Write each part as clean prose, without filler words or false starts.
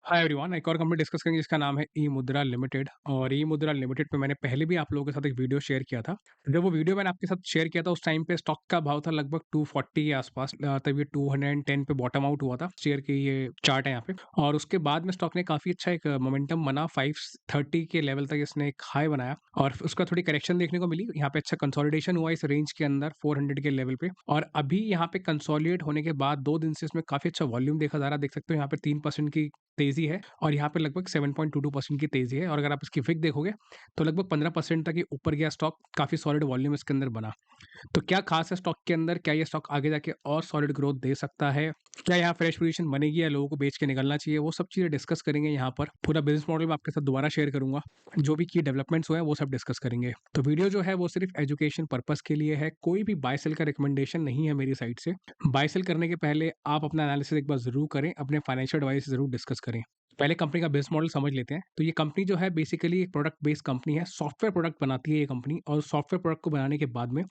Hi everyone, एक और company discuss करेंगे जिसका नाम है ई मुद्रा लिमिटेड। और ई मुद्रा लिमिटेड पे मैंने पहले भी आप लोगों के साथ एक वीडियो शेयर किया था। जब वो वीडियो मैंने आपके साथ शेयर किया था उस टाइम पे स्टॉक का भाव था लगभग 240 के आसपास। तब ये 210 पे बॉटम आउट हुआ था। शेयर की ये चार्ट है यहाँ पे। और उसके बाद में स्टॉक ने काफी अच्छा एक मोमेंटम बना, 530 के लेवल तक इसने एक हाई बनाया और उसका थोड़ी करेक्शन देखने को मिली। यहाँ पे अच्छा कंसोलिडेशन हुआ इस रेंज के अंदर 400 के लेवल पे। और अभी यहाँ पे कंसोलिडेट होने के बाद 2 दिन से इसमें काफी अच्छा वॉल्यूम देखा जा रहा है। देख सकते हो यहाँ पे 3% की तेजी है और यहाँ पे लगभग 7.22% की तेजी है। और अगर आप इसकी विक देखोगे तो लगभग 15% तक ये ऊपर गया स्टॉक। काफी सॉलिड वॉल्यूम इसके अंदर बना। तो क्या खास है स्टॉक के अंदर? क्या ये स्टॉक आगे जाके और सॉलिड ग्रोथ दे सकता है? क्या यहाँ फ्रेश पोजीशन बनेगी या लोगों को बेच के निकलना चाहिए? वो सब चीजें डिस्कस करेंगे यहाँ पर। पूरा बिजनेस मॉडल मैं आपके साथ दोबारा शेयर करूंगा। जो भी की डेवलपमेंट्स हुए हैं वो सब डिस्कस करेंगे। तो वीडियो जो है वो सिर्फ एजुकेशन पर्पस के लिए है। कोई भी बाय सेल का रिकमेंडेशन नहीं है मेरी साइड से। बाय सेल करने के पहले आप अपना एनालिसिस एक बार जरूर करें, अपने फाइनेंशियल एडवाइस जरूर डिस्कस करें। पहले कंपनी का बिजनेस मॉडल समझ लेते हैं। तो ये कंपनी जो है बेसिकली एक प्रोडक्ट बेस्ड कंपनी है। सॉफ्टवेयर प्रोडक्ट बनाती है ये कंपनी और सॉफ्टवेयर प्रोडक्ट को बनाने के बाद में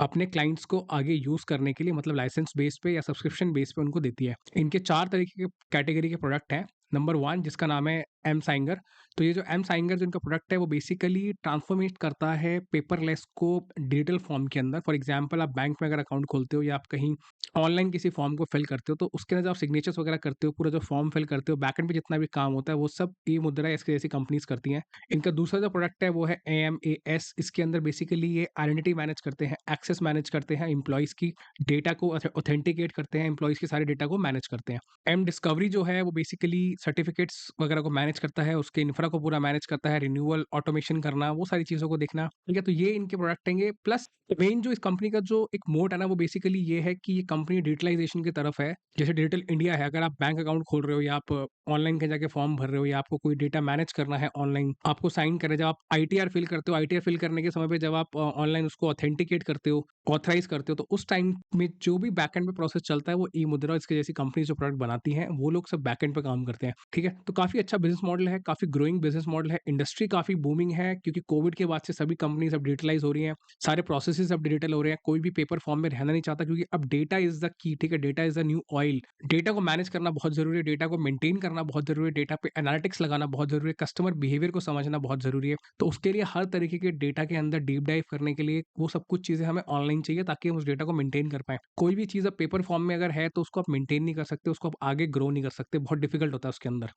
अपने क्लाइंट्स को आगे यूज करने के लिए मतलब लाइसेंस बेस पे या सब्सक्रिप्शन बेस पे उनको देती है। इनके 4 तरीके के कैटेगरी के प्रोडक्ट हैं। नंबर 1 जिसका नाम है एम साइंगर। तो ये जो एम साइंगर जो इनका प्रोडक्ट है वो बेसिकली ट्रांसफॉर्मेट करता है पेपरलेस को डिजिटल फॉर्म के अंदर। फॉर एग्जांपल आप बैंक में अगर अकाउंट खोलते हो या आप कहीं ऑनलाइन किसी फॉर्म को फिल करते हो तो उसके अंदर जब आप सिग्नेचर्स वगैरह करते हो, पूरा जो फॉर्म फिल करते हो, बैकएंड पे जितना भी काम होता है वो सब ई मुद्रा इसके जैसी कंपनीज करती हैं। इनका दूसरा जो प्रोडक्ट है वो है AMAS। इसके अंदर बेसिकली ये आइडेंटिटी मैनेज करते हैं, एक्सेस मैनेज करते हैं, एम्प्लॉयज़ की डेटा को ऑथेंटिकेट करते हैं, एम्प्लॉयज़ के सारे डेटा को मैनेज करते हैं। एम डिस्कवरी जो है वो बेसिकली सर्टिफिकेट्स वगैरह को मैनेज करता है, उसके इंफ्रा को पूरा मैनेज करता है, रिन्यूअल, ऑटोमेशन करना, वो सारी चीज़ों को देखना। ठीक है, तो ये इनके प्रोडक्ट हैं। प्लस मेन जो इस कंपनी का जो एक मोट है ना वो बेसिकली ये है कि ये कंपनी डिजिटलाइजेशन की तरफ है। जैसे डिजिटल इंडिया है, अगर आप बैंक अकाउंट खोल रहे हो या आप ऑनलाइन कहीं जाके फॉर्म भर रहे हो या आपको कोई डेटा मैनेज करना है ऑनलाइन, आपको साइन करे, जब आप आईटीआर फिल करते हो, आईटीआर फिल करने के समय पे जब आप ऑनलाइन उसको ऑथेंटिकेट करते हो, ऑथराइज करते हो, तो उस टाइम में जो भी बैकएंड पे प्रोसेस चलता है वो ई मुद्रा इसके जैसी कंपनी जो प्रोडक्ट बनाती हैं वो लोग सब बैकएंड पे काम करते हैं। ठीक है, तो काफी अच्छा बिजनेस मॉडल है, काफी ग्रोइंग बिजनेस मॉडल है। इंडस्ट्री काफी बूमिंग है क्योंकि कोविड के बाद से सभी कंपनीज अब डिजिटलाइज हो रही हैं, सारे प्रोसेसेस अब डिजिटल हो रहे हैं। कोई भी पेपर फॉर्म में रहना नहीं चाहता क्योंकि अब डेटा इज द की। ठीक है, data is the new oil. Data को मैनेज करना बहुत जरूरी है, डेटा को मेंटेन करना बहुत जरूरी है, डेटा पे एनालिटिक्स लगाना बहुत जरूरी है, कस्टमर बिहेवियर को समझना बहुत जरूरी है। तो उसके लिए हर तरीके के डेटा के अंदर डीप डाइव करने के लिए वो सब कुछ चीजें हमें ऑनलाइन चाहिए ताकि हम उस डेटा को मेंटेन कर पाए। कोई भी चीज अब पेपर फॉर्म में अगर है तो उसको आप मेंटेन नहीं कर सकते, उसको आप आगे ग्रो नहीं कर सकते, बहुत डिफिकल्ट होता है उसके अंदर।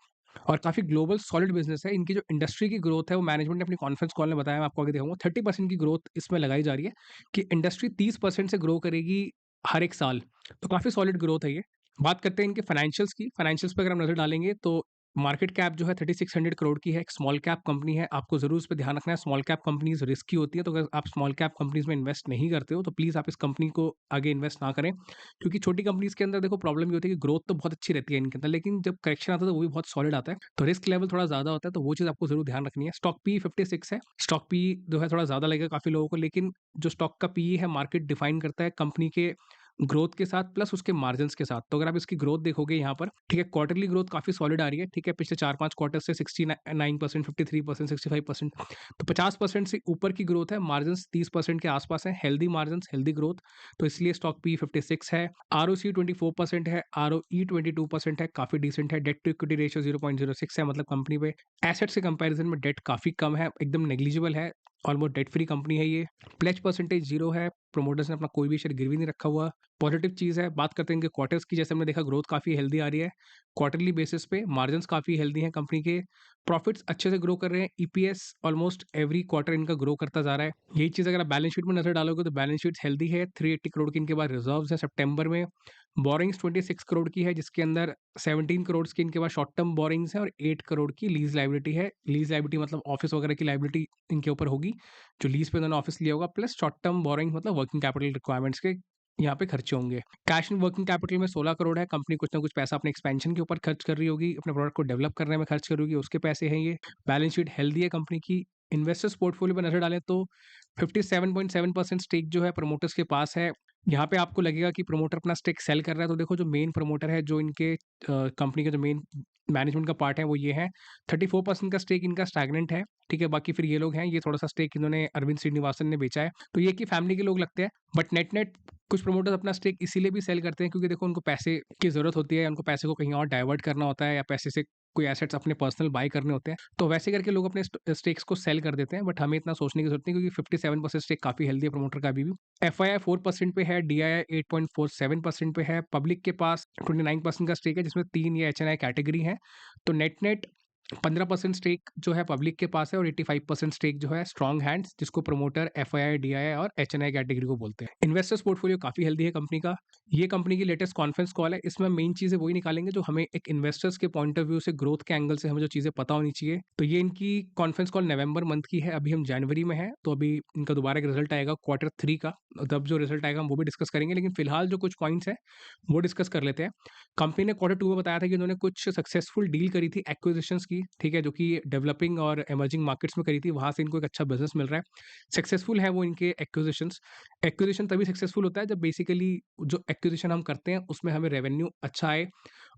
और काफी ग्लोबल सॉलिड बिजनेस है। इनकी जो इंडस्ट्री की ग्रोथ है वो मैनेजमेंट ने अपनी कॉन्फ्रेंस कॉल में बताया, मैं आपको आगे दिखाऊंगा। 30% की ग्रोथ इसमें लगाई जा रही है कि इंडस्ट्री 30% से ग्रो करेगी हर एक साल। तो काफी सॉलिड ग्रोथ है ये। बात करते हैं इनके फाइनेंशियल्स की। फाइनेंशियल्स पे अगर हम नजर डालेंगे तो मार्केट कैप जो है 3600 करोड़ की है। एक स्मॉल कैप कंपनी है, आपको जरूर इस पर ध्यान रखना है। स्मॉल कैप कंपनीज रिस्की होती है, तो अगर आप स्मॉल कैप कंपनीज में इन्वेस्ट नहीं करते हो तो प्लीज आप इस कंपनी को आगे इन्वेस्ट ना करें। क्योंकि छोटी कंपनीज के अंदर देखो प्रॉब्लम ये होती है कि ग्रोथ तो बहुत अच्छी रहती है इनके अंदर, लेकिन जब करेक्शन आता है तो वो भी बहुत सॉलिड आता है, तो रिस्क लेवल थोड़ा ज्यादा होता है। तो वो चीज आपको जरूर ध्यान रखनी है। स्टॉक पी 56 है। स्टॉक पी जो है थोड़ा ज्यादा लगेगा काफी लोगों को, लेकिन जो स्टॉक का पी है मार्केट डिफाइन करता है कंपनी के ग्रोथ के साथ प्लस उसके मार्जिन्स के साथ। तो अगर आप इसकी ग्रोथ देखोगे यहाँ पर, ठीक है, क्वार्टरली ग्रोथ काफी सॉलिड आ रही है। ठीक है, पिछले 4-5 क्वार्टर से 69%, 53%, 65%, तो 50% से ऊपर की ग्रोथ है। मार्जिन्स 30% के आसपास है, हेल्दी मार्जिन्स, हेल्दी ग्रोथ। तो इसलिए स्टॉक पी 56 है। ROC 24% है, ROE 22% है, काफी डिसेंट है। डेट टू इक्विटी रेशियो 0.06 है, मतलब कंपनी पे एसेट्स के कंपैरिजन में डेट काफी कम है, एकदम नेग्लिजिबल है। ऑलमोस्ट डेट फ्री कंपनी है ये। प्लेज परसेंटेज 0 है, प्रोमोटर्स ने अपना कोई भी शेयर गिरवी नहीं रखा हुआ। पॉजिटिव चीज़ है। बात करते हैं इनके क्वार्टर्स की। जैसे हमने देखा ग्रोथ काफ़ी हेल्दी आ रही है क्वार्टरली बेसिस पे, मार्जिन्स काफ़ी हेल्दी हैं कंपनी के, प्रॉफिट्स अच्छे से ग्रो कर रहे हैं, ईपीएस ऑलमोस्ट एवरी क्वार्टर इनका ग्रो करता जा रहा है। यही चीज़ अगर आप बैलेंस शीट में नजर डालोगे तो बैलेंस शीट हेल्दी है। 380 करोड़ की इनके पास रिजर्व्स है सितंबर में। बोरिंग्स 26 करोड़ की है, जिसके अंदर 17 करोड़ की इनके पास शॉर्ट टर्म बोरिंग्स है और 8 करोड़ की लीज लाइबिलिटी है। लीज लाइबिलिटी मतलब ऑफिस वगैरह की लाइबिलिटी इनके ऊपर होगी, जो लीज पे उन्होंने ऑफिस लिया होगा, प्लस शॉर्ट टर्म बोरिंग मतलब वर्किंग कैपिटल रिक्वायरमेंट्स के यहाँ पे खर्चे होंगे। कैश एंड वर्किंग कैपिटल में 16 करोड़ है। कंपनी कुछ ना कुछ पैसा अपने एक्सपेंशन के ऊपर खर्च कर रही होगी, अपने प्रोडक्ट को डेवलप करने में खर्च कर रही होगी, उसके पैसे हैं ये। बैलेंस शीट हेल्दी है कंपनी की। इन्वेस्टर्स पोर्टफोलियो पर नजर डालें तो 57.7% स्टेक जो है प्रमोटर्स के पास है। यहाँ पे आपको लगेगा कि प्रमोटर अपना स्टेक सेल कर रहा है, तो देखो जो मेन प्रमोटर है, जो इनके कंपनी का जो मेन मैनेजमेंट का पार्ट है वो ये है। 34% का स्टेक इनका स्टैग्नेंट है। ठीक है, बाकी फिर ये लोग हैं, ये थोड़ा सा स्टेक इन्होंने अरविंद श्रीनिवासन ने बेचा है, तो ये कि फैमिली के लोग लगते हैं। बट नेट नेट कुछ प्रमोटर्स अपना स्टेक इसीलिए भी सेल करते हैं क्योंकि देखो उनको पैसे की जरूरत होती है, उनको पैसे को कहीं और डाइवर्ट करना होता है या पैसे से कोई एसेट्स अपने पर्सनल बाय करने होते हैं, तो वैसे करके लोग अपने स्टेक्स को सेल कर देते हैं, बट हमें इतना सोचने की जरूरत नहीं, क्योंकि 57% स्टेक काफी हेल्दी है प्रमोटर का अभी भी। एफआईआई 4% पे है, डीआईआई 8.47% पे है, पब्लिक के पास 29% का स्टेक है, जिसमें 3 ये एचएनआई कैटेगरी है। तो नेट नेट 15% स्टेक जो है पब्लिक के पास है, और 85% स्टेक जो है स्ट्रॉन्ग हैंड्स, जिसको प्रमोटर एफआईआई, डीआईआई और एचएनआई कैटेगरी को बोलते हैं। इन्वेस्टर्स पोर्टफोलियो काफी हेल्दी है कंपनी का। ये कंपनी की लेटेस्ट कॉन्फ्रेंस कॉल है, इसमें मेन चीजें वही निकालेंगे जो हमें एक इन्वेस्टर्स के पॉइंट ऑफ व्यू से, ग्रोथ के एंगल से हमें जो चीजें पता होनी चाहिए। तो ये इनकी कॉन्फ्रेंस कॉल नवंबर मंथ की है, अभी हम जनवरी में है, तो अभी इनका दोबारा एक रिजल्ट आएगा Q3 का, तब जो रिजल्ट आएगा हम वो भी डिस्कस करेंगे, लेकिन फिलहाल जो कुछ पॉइंट्स हैं वो डिस्कस कर लेते हैं। कंपनी ने Q2 में बताया था कि उन्होंने कुछ सक्सेसफुल डील करी थी एक्विजिशंस की, ठीक है, जो कि डेवलपिंग और इमर्जिंग मार्केट्स में करी थी, वहां से इनको एक अच्छा बिजनेस मिल रहा है। सक्सेसफुल है वो इनके एक्विजिशंस। एक्विजिशन तभी सक्सेसफुल होता है जब बेसिकली जो एक्विजिशन हम करते हैं उसमें हमें रेवेन्यू अच्छा आए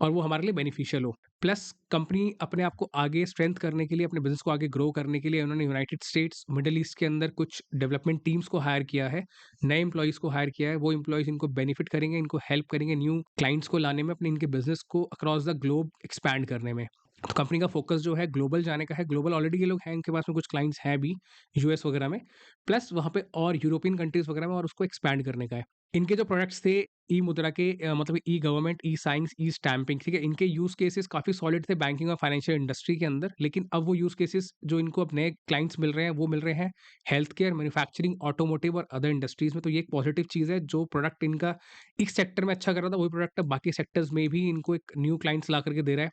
और वो हमारे लिए बेनिफिशियल हो। प्लस कंपनी अपने आप को आगे स्ट्रेंथ करने के लिए, अपने बिजनेस को आगे ग्रो करने के लिए, उन्होंने यूनाइटेड स्टेट्स, मिडिल ईस्ट के अंदर कुछ डेवलपमेंट टीम्स को हायर किया है, नए एम्प्लॉइज़ को हायर किया है। वो एम्प्लॉइज़ इनको बेनिफिट करेंगे, इनको हेल्प करेंगे न्यू क्लाइंट्स को लाने में, अपने इनके बिज़नेस को अक्रॉस द ग्लोब एक्सपैंड करने में। तो कंपनी का फ़ोकस जो है ग्लोबल जाने का है। ग्लोबल ऑलरेडी ये लोग हैं, इनके पास में कुछ क्लाइंट्स हैं भी यूएस वगैरह में, प्लस वहाँ पे और यूरोपियन कंट्रीज़ वगैरह में, और उसको एक्सपैंड करने का है। इनके जो प्रोडक्ट्स थे ई मुद्रा के, मतलब ई गवर्नमेंट, ई साइंस, ई स्टैंपिंग, ठीक है, इनके यूज़ केसेस काफ़ी सॉलिड थे बैंकिंग और फाइनेंशियल इंडस्ट्री के अंदर, लेकिन अब वो यूज़ केसेस जो इनको अब नए क्लाइंट्स मिल रहे हैं, वो मिल रहे हैं हेल्थ केयर, मैन्युफैक्चरिंग, ऑटोमोटिव और अदर इंडस्ट्रीज़ में। तो ये एक पॉजिटिव चीज़ है। जो प्रोडक्ट इनका इस सेक्टर में अच्छा कर रहा था, वही प्रोडक्ट अब बाकी सेक्टर्स में भी इनको एक न्यू क्लाइंट्स ला करके दे रहा है,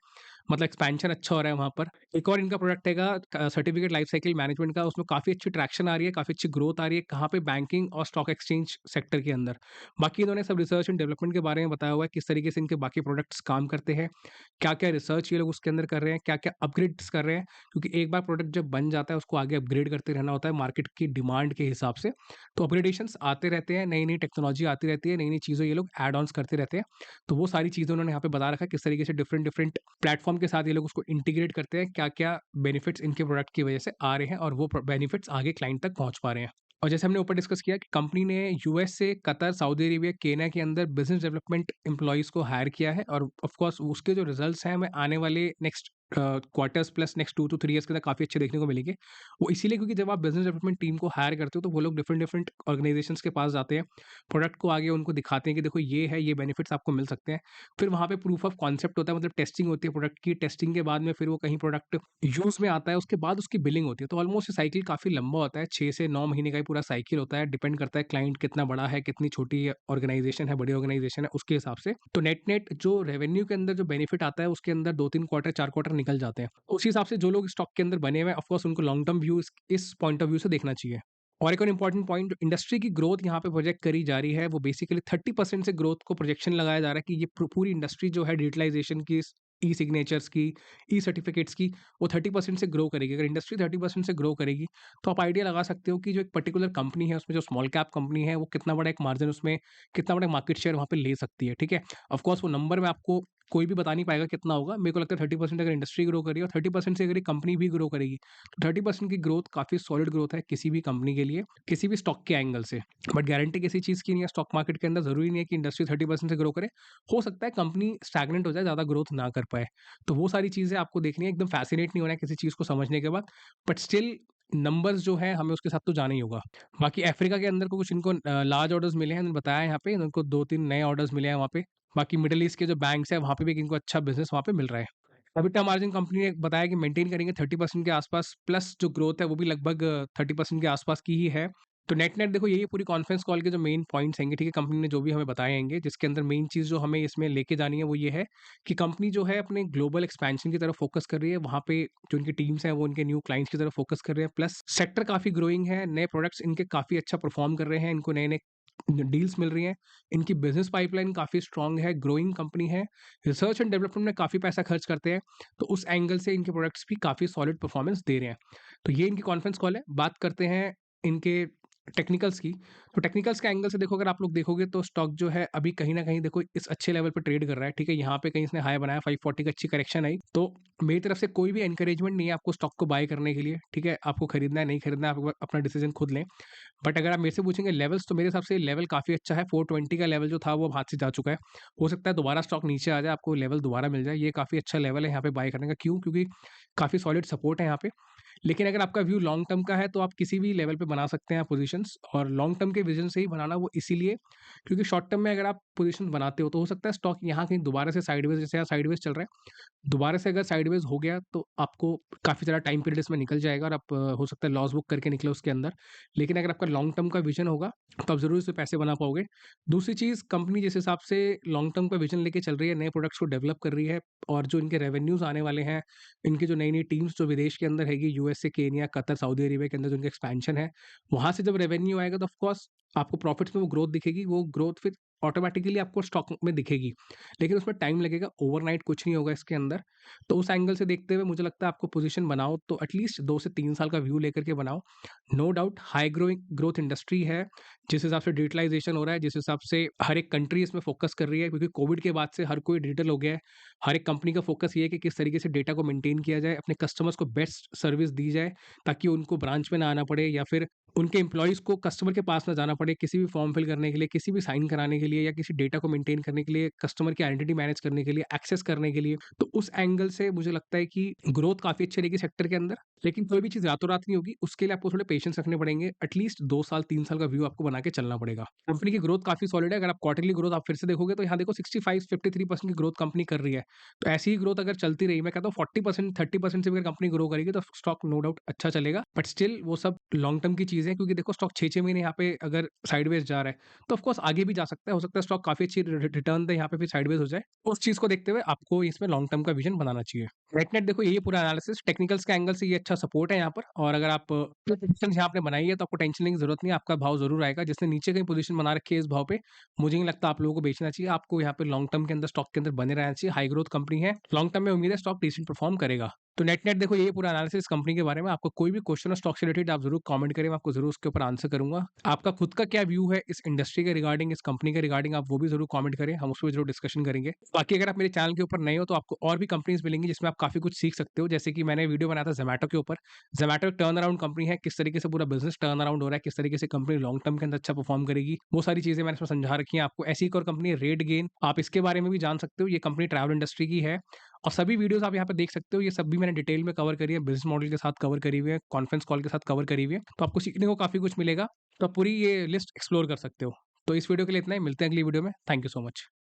मतलब एक्सपेंशन अच्छा हो रहा है वहाँ पर। एक और इनका प्रोडक्ट हैगा सर्टिफिकेट लाइफ साइकिल मैनेजमेंट का, उसमें काफ़ी अच्छी ट्रैक्शन आ रही है, काफ़ी अच्छी ग्रोथ आ रही है, कहाँ पे, बैंकिंग और स्टॉक एक्सचेंज सेक्टर के अंदर। बाकी इन्होंने सब रिसर्च एंड डेवलपमेंट के बारे में बताया हुआ है, किस तरीके से इनके बाकी प्रोडक्ट्स काम करते हैं, क्या-क्या रिसर्च ये लोग उसके अंदर कर रहे हैं, क्या-क्या अपग्रेड्स कर रहे हैं, क्योंकि एक बार प्रोडक्ट जब बन जाता है उसको आगे अपग्रेड करते रहना होता है मार्केट की डिमांड के हिसाब से। तो अपग्रेडेशंस आते रहते हैं, नई-नई टेक्नोलॉजी आती रहती है, नई-नई चीज़ें ये लोग ऐड ऑन्स करते रहते हैं। तो वो सारी चीज़ें उन्होंने यहाँ पे बता रखा है, किस तरीके से डिफरेंट डिफरेंट प्लेटफ़ॉर्म के साथ ये लोग उसको इंटीग्रेट करते हैं, क्या-क्या बेनिफिट्स इनके प्रोडक्ट की वजह से आ रहे हैं, और वो बेनिफिट्स आगे क्लाइंट तक पहुँच पा रहे हैं। और जैसे हमने ऊपर डिस्कस किया कि कंपनी ने यूएस से, कतर, सऊदी अरेबिया, केन्या के अंदर बिज़नेस डेवलपमेंट एम्प्लॉइज़ को हायर किया है, और ऑफ कोर्स उसके जो रिजल्ट्स हैं हमें आने वाले next quarters plus next 2 to 3 years के अंदर काफ़ी अच्छे देखने को मिलेंगे। वो इसीलिए क्योंकि जब आप बिज़नेस डेवलपमेंट टीम को हायर करते हो, तो वो लोग डिफरेंट डिफरेंट ऑर्गेनाइजेशंस के पास जाते हैं, प्रोडक्ट को आगे उनको दिखाते हैं कि देखो ये है, ये बेनिफिट्स आपको मिल सकते हैं। फिर वहाँ पे प्रूफ ऑफ कॉन्सेप्ट होता है, मतलब टेस्टिंग होती है प्रोडक्ट की, टेस्टिंग के बाद में फिर वो कहीं प्रोडक्ट यूज़ में आता है, उसके बाद उसकी बिलिंग होती है। तो ऑलमोस्ट ये साइकिल काफ़ी लंबा होता है, 6 से 9 महीने का ही पूरा साइकिल होता है, डिपेंड करता है क्लाइंट कितना बड़ा है, कितनी छोटी ऑर्गेनाइजेशन है, बड़ी ऑर्गेनाइजेशन है, उसके हिसाब से। तो नेट-नेट जो रेवेन्यू के अंदर जो बेनिफिट आता है, उसके अंदर 2-3 क्वार्टर, 4 क्वार्टर निकल जाते हैं। उस हिसाब से जो लोग स्टॉक के अंदर बने हुए हैं, ऑफ कोर्स उनको लॉन्ग टर्म व्यू इस पॉइंट ऑफ व्यू से देखना चाहिए। और एक और इम्पोर्टेंट पॉइंट, जो इंडस्ट्री की ग्रोथ यहाँ पे प्रोजेक्ट करी जा रही है, वो बेसिकली 30% से ग्रोथ को प्रोजेक्शन लगाया जा रहा है कि ये पूरी इंडस्ट्री जो है डिजिटलाइजेशन की, ई सिग्नेचर्स की, ई सर्टिफिकेट्स की, वो 30% से ग्रो करेगी। अगर इंडस्ट्री 30% से ग्रो करेगी, तो आप आइडिया लगा सकते हो कि जो एक पर्टिकुलर कंपनी है, उसमें जो स्मॉल कैप कंपनी है, वो कितना बड़ा एक मार्जिन, उसमें कितना बड़ा मार्केट शेयर वहाँ पे ले सकती है, ठीक है। ऑफ कोर्स वो नंबर में आपको कोई भी बता नहीं पाएगा कितना होगा। मेरे को लगता है 30% अगर इंडस्ट्री ग्रो करी और 30% से अगर ये कंपनी भी ग्रो करेगी, तो 30% की ग्रोथ काफ़ी सॉलिड ग्रोथ है किसी भी कंपनी के लिए, किसी भी स्टॉक के एंगल से। बट गारंटी किसी चीज़ की नहीं है स्टॉक मार्केट के अंदर, ज़रूरी नहीं है कि इंडस्ट्री 30% से ग्रो करे। हो सकता है कंपनी स्टैग्नेंट हो जाए, ज़्यादा ग्रोथ ना कर पाए। तो वो सारी चीज़ें आपको देखनी है, एकदम फैसिनेट नहीं होना है किसी चीज़ को समझने के बाद, बट स्टिल नंबर्स जो है हमें उसके साथ तो जाना ही होगा। बाकी अफ्रीका के अंदर को कुछ इनको लार्ज ऑर्डर्स मिले हैं, उन्होंने बताया है यहाँ पे, इनको 2-3 नए ऑर्डर्स मिले हैं वहाँ पे। बाकी मिडल ईस्ट के जो बैंक्स हैं, वहाँ पे भी इनको अच्छा बिज़नेस वहाँ पे मिल रहा है। एबिटा मार्जिन कंपनी ने बताया कि मेंटेन करेंगे 30% के आसपास, प्लस जो ग्रोथ है वो भी लगभग 30% के आसपास की ही है। तो नेट-नेट देखो यही पूरी कॉन्फ्रेंस कॉल के जो मेन पॉइंट्स हैंगे, ठीक है, कंपनी ने जो भी हमें बताए हैंगे, जिसके अंदर मेन चीज़ जो हमें इसमें लेके जानी है वो ये है कि कंपनी जो है अपने ग्लोबल एक्सपेंशन की तरफ फोकस कर रही है। वहाँ पे जो उनकी टीम्स हैं वो उनके न्यू क्लाइंट्स की तरफ फोकस कर रहे हैं, प्लस सेक्टर काफ़ी ग्रोइंग है, नए प्रोडक्ट्स इनके काफ़ी अच्छा परफॉर्म कर रहे हैं, इनको नए-नए डील्स मिल रही हैं, इनकी बिज़नेस पाइपलाइन काफ़ी स्ट्रॉन्ग है, ग्रोइंग कंपनी है, रिसर्च एंड डेवलपमेंट में काफ़ी पैसा खर्च करते हैं, तो उस एंगल से इनके प्रोडक्ट्स भी काफ़ी सॉलिड परफॉर्मेंस दे रहे हैं। तो ये इनकी कॉन्फ्रेंस कॉल है। बात करते हैं इनके टेक्निकल्स की। तो टेक्निकल्स के एंगल से देखो, अगर आप लोग देखोगे तो स्टॉक जो है अभी कहीं न कहीं देखो इस अच्छे लेवल पे ट्रेड कर रहा है, ठीक है? यहाँ पे कहीं इसने हाई बनाया 540 की अच्छी करेक्शन आई। तो मेरी तरफ से कोई भी एनकरेजमेंट नहीं है आपको स्टॉक को बाय करने के लिए, ठीक है? आपको खरीदना है, नहीं खरीदना है, आप अपना डिसीजन खुद लें। बट अगर आप मेरे से पूछेंगे लेवल्स, तो मेरे हिसाब से लेवल काफ़ी अच्छा है। 420 का लेवल जो था वो अब हाथ से जा चुका है। हो सकता है दोबारा स्टॉक नीचे आ जाए, आपको लेवल दोबारा मिल जाए। ये काफ़ी अच्छा लेवल है यहाँ पे बाय करने का। क्यों? क्योंकि काफ़ी सॉलिड सपोर्ट है यहाँ पे। लेकिन अगर आपका व्यू लॉन्ग टर्म का है तो आप किसी भी लेवल पे बना सकते हैं पोजीशंस, और लॉन्ग टर्म के विजन से ही बनाना वो इसीलिए क्योंकि शॉर्ट टर्म में अगर आप पोजीशन बनाते हो तो हो सकता है स्टॉक यहाँ कहीं दोबारा से साइडवेज, जैसे यहाँ साइडवेज चल रहा है, दोबारा से अगर साइडवेज हो गया तो आपको काफ़ी ज़्यादा टाइम पीरियड इसमें निकल जाएगा और आप हो सकता है लॉस बुक करके निकले उसके अंदर। लेकिन अगर आपका लॉन्ग टर्म का विजन होगा तो आप ज़रूर इससे पैसे बना पाओगे। दूसरी चीज़, कंपनी जिस हिसाब से लॉन्ग टर्म का विजन लेके चल रही है, नए प्रोडक्ट्स को डेवलप कर रही है, और जो इनके रेवेन्यूज़ आने वाले हैं, इनकी जो नई-नई टीम्स जो विदेश के अंदर हैगी, USA, Kenya, Qatar, Saudi Arabia के अंदर जो इनका एक्सपेंशन है, वहाँ से जब रेवेन्यू आएगा तो ऑफ कोर्स आपको प्रॉफिट्स में वो ग्रोथ दिखेगी। वो ग्रोथ फिर ऑटोमैटिकली आपको स्टॉक में दिखेगी। लेकिन उसमें टाइम लगेगा, ओवरनाइट कुछ नहीं होगा इसके अंदर। तो उस एंगल से देखते हुए मुझे लगता है आपको पोजीशन बनाओ तो एटलीस्ट 2 से 3 साल का व्यू लेकर के बनाओ। No doubt high growing growth industry है, जिस हिसाब से डिजिटलाइज़ेशन हो रहा है, जिस हिसाब से हर एक कंट्री इसमें फ़ोकस कर रही है, क्योंकि कोविड के बाद से हर कोई डिजिटल हो गया है। हर एक कंपनी का फ़ोकस ये है कि किस तरीके से डेटा को मेंटेन किया जाए, अपने कस्टमर्स को बेस्ट सर्विस दी जाए, ताकि उनको ब्रांच में ना आना पड़े, या फिर उनके एम्प्लॉइज़ को कस्टमर के पास ना जाना पड़े, किसी भी फॉर्म फिल करने के लिए, किसी भी साइन कराने के लिए, या किसी डेटा को मेंटेन करने के लिए, कस्टमर की आइडेंटिटी मैनेज करने के लिए, एक्सेस करने के लिए। तो उस एंगल से मुझे लगता है कि ग्रोथ काफ़ी अच्छी रहेगी सेक्टर के अंदर। लेकिन कोई भी चीज़ रातों-रात नहीं होगी, उसके लिए आपको थोड़े पेशेंस रखने पड़ेंगे। एटलीस्ट 2 साल, 3 साल का व्यू आपको बना के चलना पड़ेगा। कंपनी की ग्रोथ काफ़ी सॉलिड है। अगर आप क्वार्टरली ग्रोथ आप फिर से देखोगे तो यहाँ देखो 65-53% की ग्रोथ कंपनी कर रही है। तो ऐसी ही ग्रोथ अगर चलती रही, मैं कहता हूँ 40%, 30% से भी अगर कंपनी ग्रो करेगी तो स्टॉक नो डाउट अच्छा चलेगा। बट स्टिल वो सब लॉन्ग टर्म की चीज़ें हैं, क्योंकि देखो स्टॉक 6-6 महीने यहाँ पे अगर साइडवेज जा रहा है, तो ऑफ कोर्स आगे भी जा सकता है। हो सकता है स्टॉक काफ़ी अच्छी रिटर्न दे यहाँ पे फिर साइडवेज हो जाए। उस चीज़ को देखते हुए आपको इसमें लॉन्ग टर्म का विज़न बनाना चाहिए। नेट-नेट देखो यही पूरा एनालिसिस टेक्निकल्स के एंगल से ये अच्छा सपोर्ट है यहाँ पर, और अगर आप पोजीशंस यहाँ आपने बनाई है तो आपको टेंशन लेने की ज़रूरत नहीं है, आपका भाव ज़रूर आएगा। जिसने नीचे कहीं पोजीशन बना रखी है इस भाव पे, मुझे नहीं लगता आप लोगों को बेचना चाहिए। आपको यहाँ पे लॉन्ग टर्म के अंदर स्टॉक के अंदर बने रहना चाहिए। हाई ग्रोथ कंपनी है, लॉन्ग टर्म में उम्मीद है स्टॉक डिसेंट परफॉर्म करेगा। तो नेट-नेट देखो यही पूरा एनालिसिस कंपनी के बारे में। आपको कोई भी क्वेश्चन हो स्टॉक से रिलेटेड आप ज़रूर कमेंट करें, मैं आपको ज़रूर उसके ऊपर आंसर करूँगा। आपका खुद का क्या व्यू है इस इंडस्ट्री के रिगार्डिंग, इस कंपनी के रिगार्डिंग, आप वो भी ज़रूर कमेंट करें, हम उस पे ज़रूर डिस्कशन करेंगे। बाकी अगर आप मेरे चैनल के ऊपर नए हो तो आपको और भी कंपनीज़ मिलेंगी जिसमें आप काफ़ी कुछ सीख सकते हो। जैसे कि मैंने वीडियो बनाया था ज़ोमैटो के ऊपर। ज़ोमैटो एक टर्न अराउंड कंपनी है, किस तरीके से पूरा बिज़नेस टर्न अराउंड हो रहा है, किस तरीके से कंपनी लॉन्ग टर्म के अंदर अच्छा परफॉर्म करेगी, वो सारी चीज़ें मैंने इसमें समझा रखी हैं आपको। ऐसी एक और कंपनी है रेडगेन, आप इसके बारे में भी जान सकते हो। ये कंपनी ट्रैवल इंडस्ट्री की है, और सभी वीडियोज़ आप यहाँ पे देख सकते हो। ये सब भी मैंने डिटेल में कवर करी है, बिज़नेस मॉडल के साथ कवर करी हुई है, कॉन्फ्रेंस कॉल के साथ कवर करी हुई है। तो आपको सीखने को काफ़ी कुछ मिलेगा। तो आप पूरी ये लिस्ट एक्सप्लोर कर सकते हो। तो इस वीडियो के लिए इतना ही, मिलते हैं अगली वीडियो में। Thank you so much.